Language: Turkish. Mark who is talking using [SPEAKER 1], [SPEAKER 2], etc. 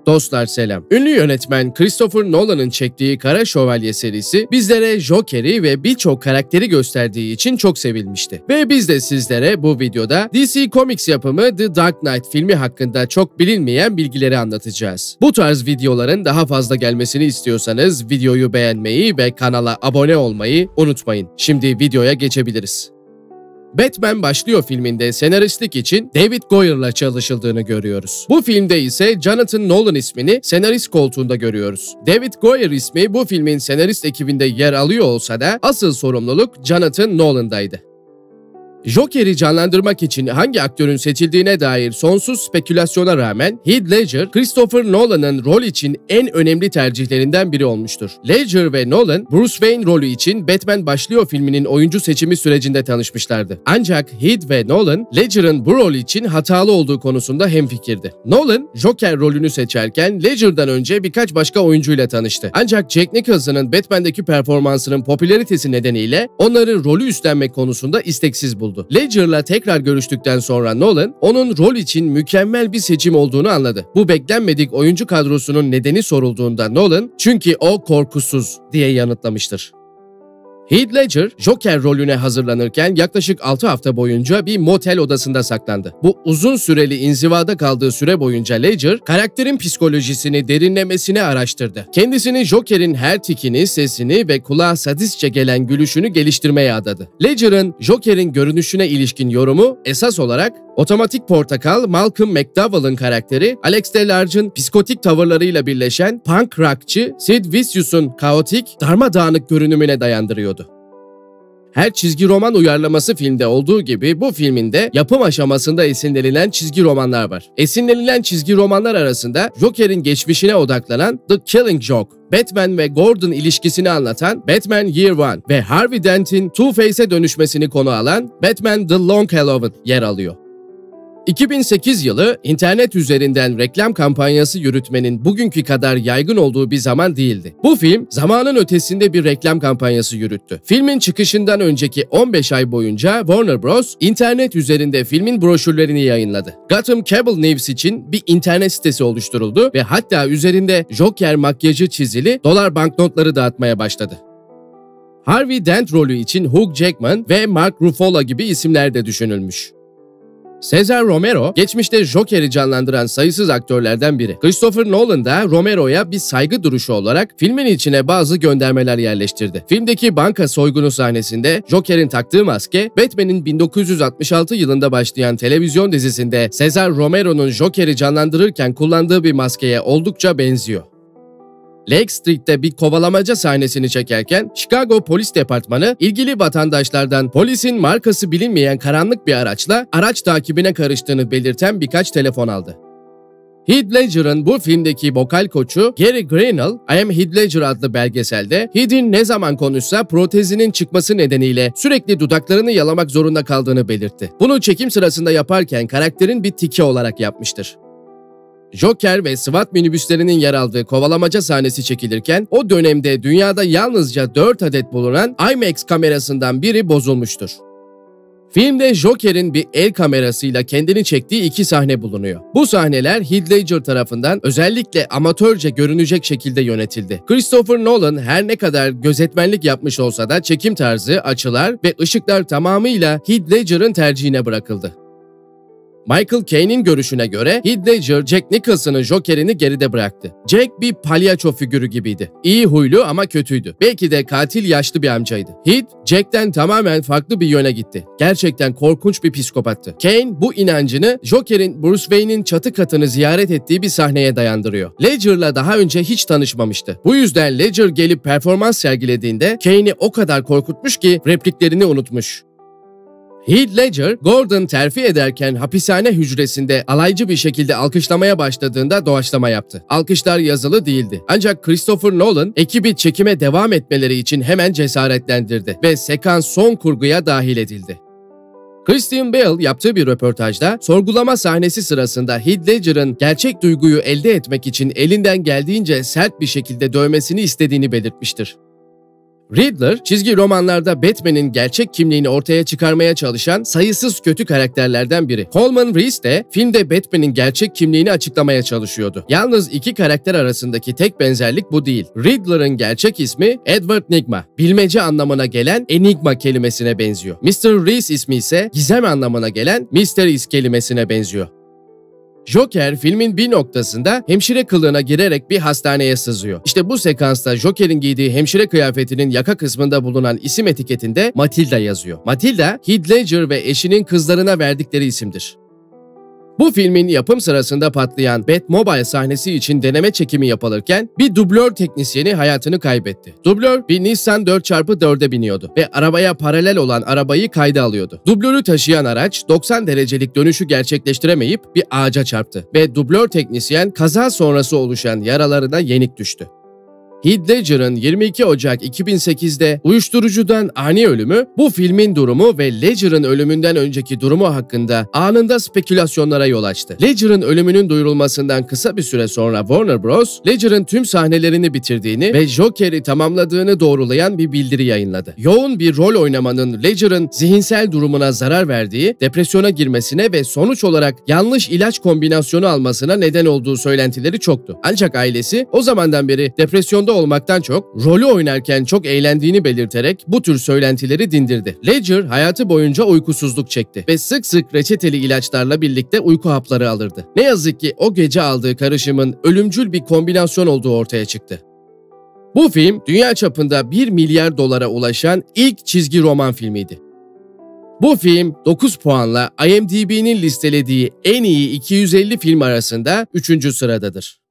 [SPEAKER 1] Dostlar selam. Ünlü yönetmen Christopher Nolan'ın çektiği Kara Şövalye serisi bizlere Joker'i ve birçok karakteri gösterdiği için çok sevilmişti. Ve biz de sizlere bu videoda DC Comics yapımı The Dark Knight filmi hakkında çok bilinmeyen bilgileri anlatacağız. Bu tarz videoların daha fazla gelmesini istiyorsanız videoyu beğenmeyi ve kanala abone olmayı unutmayın. Şimdi videoya geçebiliriz. Batman Başlıyor filminde senaristlik için David Goyer'la çalışıldığını görüyoruz. Bu filmde ise Jonathan Nolan ismini senarist koltuğunda görüyoruz. David Goyer ismi bu filmin senarist ekibinde yer alıyor olsa da asıl sorumluluk Jonathan Nolan'daydı. Joker'i canlandırmak için hangi aktörün seçildiğine dair sonsuz spekülasyona rağmen Heath Ledger, Christopher Nolan'ın rol için en önemli tercihlerinden biri olmuştur. Ledger ve Nolan, Bruce Wayne rolü için Batman Başlıyor filminin oyuncu seçimi sürecinde tanışmışlardı. Ancak Heath ve Nolan, Ledger'ın bu rol için hatalı olduğu konusunda hemfikirdi. Nolan, Joker rolünü seçerken Ledger'dan önce birkaç başka oyuncuyla tanıştı. Ancak Jack Nicholson'ın Batman'deki performansının popülaritesi nedeniyle onları rolü üstlenmek konusunda isteksiz buldu. Ledger'la tekrar görüştükten sonra Nolan, onun rol için mükemmel bir seçim olduğunu anladı. Bu beklenmedik oyuncu kadrosunun nedeni sorulduğunda Nolan, "Çünkü o korkusuz" diye yanıtlamıştır. Heath Ledger, Joker rolüne hazırlanırken yaklaşık 6 hafta boyunca bir motel odasında saklandı. Bu uzun süreli inzivada kaldığı süre boyunca Ledger, karakterin psikolojisini derinlemesine araştırdı. Kendisini Joker'in her tikini, sesini ve kulağa sadistçe gelen gülüşünü geliştirmeye adadı. Ledger'ın Joker'in görünüşüne ilişkin yorumu esas olarak Otomatik Portakal, Malcolm McDowell'ın karakteri, Alex DeLarge'ın psikotik tavırlarıyla birleşen punk rockçı Sid Vicious,'un kaotik, darmadağınık görünümüne dayandırıyordu. Her çizgi roman uyarlaması filmde olduğu gibi bu filmin de yapım aşamasında esinlenilen çizgi romanlar var. Esinlenilen çizgi romanlar arasında Joker'in geçmişine odaklanan The Killing Joke, Batman ve Gordon ilişkisini anlatan Batman Year One ve Harvey Dent'in Two-Face'e dönüşmesini konu alan Batman The Long Halloween yer alıyor. 2008 yılı internet üzerinden reklam kampanyası yürütmenin bugünkü kadar yaygın olduğu bir zaman değildi. Bu film zamanın ötesinde bir reklam kampanyası yürüttü. Filmin çıkışından önceki 15 ay boyunca Warner Bros. İnternet üzerinde filmin broşürlerini yayınladı. Gotham Cable News için bir internet sitesi oluşturuldu ve hatta üzerinde Joker makyajı çizili dolar banknotları dağıtmaya başladı. Harvey Dent rolü için Hugh Jackman ve Mark Ruffalo gibi isimler de düşünülmüş. Cesar Romero, geçmişte Joker'i canlandıran sayısız aktörlerden biri. Christopher Nolan da Romero'ya bir saygı duruşu olarak filmin içine bazı göndermeler yerleştirdi. Filmdeki banka soygunu sahnesinde Joker'in taktığı maske, Batman'in 1966 yılında başlayan televizyon dizisinde Cesar Romero'nun Joker'i canlandırırken kullandığı bir maskeye oldukça benziyor. Lake Street'te bir kovalamaca sahnesini çekerken Chicago Polis Departmanı ilgili vatandaşlardan polisin markası bilinmeyen karanlık bir araçla araç takibine karıştığını belirten birkaç telefon aldı. Heath Ledger'ın bu filmdeki vokal koçu Gary Grinnell, I Am Heath Ledger adlı belgeselde Heath'in ne zaman konuşsa protezinin çıkması nedeniyle sürekli dudaklarını yalamak zorunda kaldığını belirtti. Bunu çekim sırasında yaparken karakterin bir tiki olarak yapmıştır. Joker ve SWAT minibüslerinin yer aldığı kovalamaca sahnesi çekilirken o dönemde dünyada yalnızca 4 adet bulunan IMAX kamerasından biri bozulmuştur. Filmde Joker'in bir el kamerasıyla kendini çektiği 2 sahne bulunuyor. Bu sahneler Heath Ledger tarafından özellikle amatörce görünecek şekilde yönetildi. Christopher Nolan her ne kadar gözetmenlik yapmış olsa da çekim tarzı, açılar ve ışıklar tamamıyla Heath Ledger'ın tercihine bırakıldı. Michael Caine'in görüşüne göre Heath Ledger, Jack Nicholson'ın Joker'ini geride bıraktı. Jack bir palyaço figürü gibiydi. İyi huylu ama kötüydü. Belki de katil yaşlı bir amcaydı. Heath, Jack'ten tamamen farklı bir yöne gitti. Gerçekten korkunç bir psikopattı. Caine bu inancını Joker'in Bruce Wayne'in çatı katını ziyaret ettiği bir sahneye dayandırıyor. Ledger'la daha önce hiç tanışmamıştı. Bu yüzden Ledger gelip performans sergilediğinde Caine'i o kadar korkutmuş ki repliklerini unutmuş. Heath Ledger, Gordon terfi ederken hapishane hücresinde alaycı bir şekilde alkışlamaya başladığında doğaçlama yaptı. Alkışlar yazılı değildi. Ancak Christopher Nolan, ekibi çekime devam etmeleri için hemen cesaretlendirdi ve sekans son kurguya dahil edildi. Christian Bale yaptığı bir röportajda sorgulama sahnesi sırasında Heath Ledger'ın gerçek duyguyu elde etmek için elinden geldiğince sert bir şekilde dövmesini istediğini belirtmiştir. Riddler, çizgi romanlarda Batman'in gerçek kimliğini ortaya çıkarmaya çalışan sayısız kötü karakterlerden biri. Coleman Reese de filmde Batman'in gerçek kimliğini açıklamaya çalışıyordu. Yalnız iki karakter arasındaki tek benzerlik bu değil. Riddler'ın gerçek ismi Edward Nygma, bilmece anlamına gelen enigma kelimesine benziyor. Mr. Reese ismi ise gizem anlamına gelen Mysteries kelimesine benziyor. Joker filmin bir noktasında hemşire kılığına girerek bir hastaneye sızıyor. İşte bu sekansta Joker'in giydiği hemşire kıyafetinin yaka kısmında bulunan isim etiketinde Matilda yazıyor. Matilda, Heath Ledger ve eşinin kızlarına verdikleri isimdir. Bu filmin yapım sırasında patlayan Batmobile sahnesi için deneme çekimi yapılırken bir dublör teknisyeni hayatını kaybetti. Dublör bir Nissan 4x4'e biniyordu ve arabaya paralel olan arabayı kayda alıyordu. Dublörü taşıyan araç 90 derecelik dönüşü gerçekleştiremeyip bir ağaca çarptı ve dublör teknisyen kaza sonrası oluşan yaralarına yenik düştü. Heath Ledger'ın 22 Ocak 2008'de uyuşturucudan ani ölümü, bu filmin durumu ve Ledger'ın ölümünden önceki durumu hakkında anında spekülasyonlara yol açtı. Ledger'ın ölümünün duyurulmasından kısa bir süre sonra Warner Bros. Ledger'ın tüm sahnelerini bitirdiğini ve Joker'i tamamladığını doğrulayan bir bildiri yayınladı. Yoğun bir rol oynamanın Ledger'ın zihinsel durumuna zarar verdiği, depresyona girmesine ve sonuç olarak yanlış ilaç kombinasyonu almasına neden olduğu söylentileri çoktu. Ancak ailesi o zamandan beri depresyonda olmaktan çok rolü oynarken çok eğlendiğini belirterek bu tür söylentileri dindirdi. Ledger hayatı boyunca uykusuzluk çekti ve sık sık reçeteli ilaçlarla birlikte uyku hapları alırdı. Ne yazık ki o gece aldığı karışımın ölümcül bir kombinasyon olduğu ortaya çıktı. Bu film dünya çapında 1 milyar dolara ulaşan ilk çizgi roman filmiydi. Bu film 9 puanla IMDb'nin listelediği en iyi 250 film arasında 3. sıradadır.